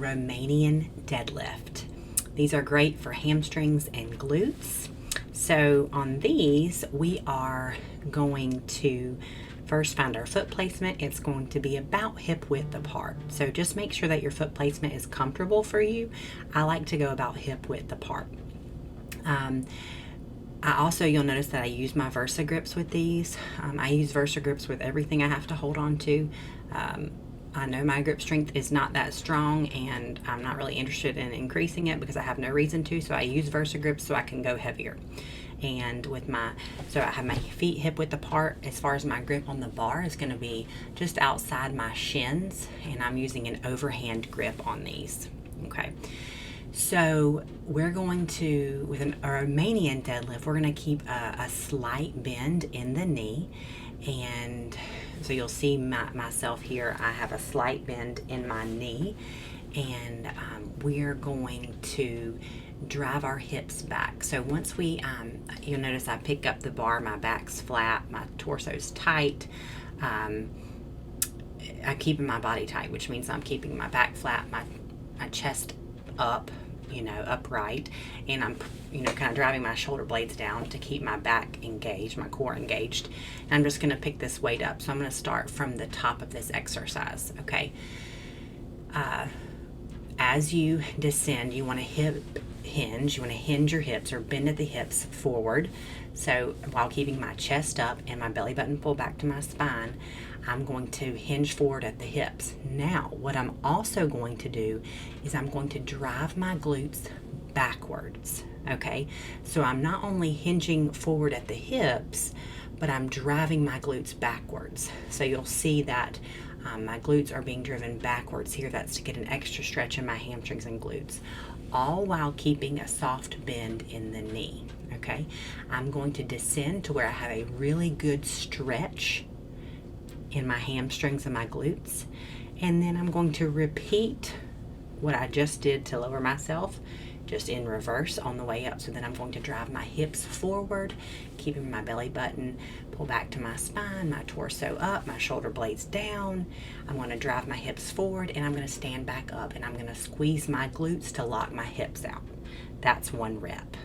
Romanian deadlift. These are great for hamstrings and glutes. So on these, we are going to first find our foot placement. It's going to be about hip width apart. So just make sure that your foot placement is comfortable for you. I like to go about hip width apart. You'll notice that I use my Versa grips with these. I use Versa grips with everything I have to hold on to. I know my grip strength is not that strong, and I'm not really interested in increasing it because I have no reason to, so I use Versa grips so I can go heavier. And so I have my feet hip width apart. As far as my grip on the bar is going to be just outside my shins, and I'm using an overhand grip on these. Okay. So we're going to, with a Romanian deadlift, we're going to keep a slight bend in the knee. And so you'll see myself here, I have a slight bend in my knee. And we're going to drive our hips back. So once you'll notice I pick up the bar, my back's flat, my torso's tight. I'm keeping my body tight, which means I'm keeping my back flat, my chest up, upright, and I'm, kind of driving my shoulder blades down to keep my back engaged, my core engaged. And I'm just going to pick this weight up. So I'm going to start from the top of this exercise, okay? As you descend, you want to hinge. You want to hinge your hips or bend at the hips forward. So while keeping my chest up and my belly button pulled back to my spine, I'm going to hinge forward at the hips. Now, what I'm also going to do is I'm going to drive my glutes backwards, okay? So I'm not only hinging forward at the hips, but I'm driving my glutes backwards. So you'll see that my glutes are being driven backwards here. That's to get an extra stretch in my hamstrings and glutes, all while keeping a soft bend in the knee, okay? I'm going to descend to where I have a really good stretch in my hamstrings and my glutes, and then I'm going to repeat what I just did to lower myself, just in reverse on the way up. So then I'm going to drive my hips forward, keeping my belly button pulled back to my spine, my torso up, my shoulder blades down. I'm going to drive my hips forward, and I'm going to stand back up, and I'm going to squeeze my glutes to lock my hips out. That's one rep.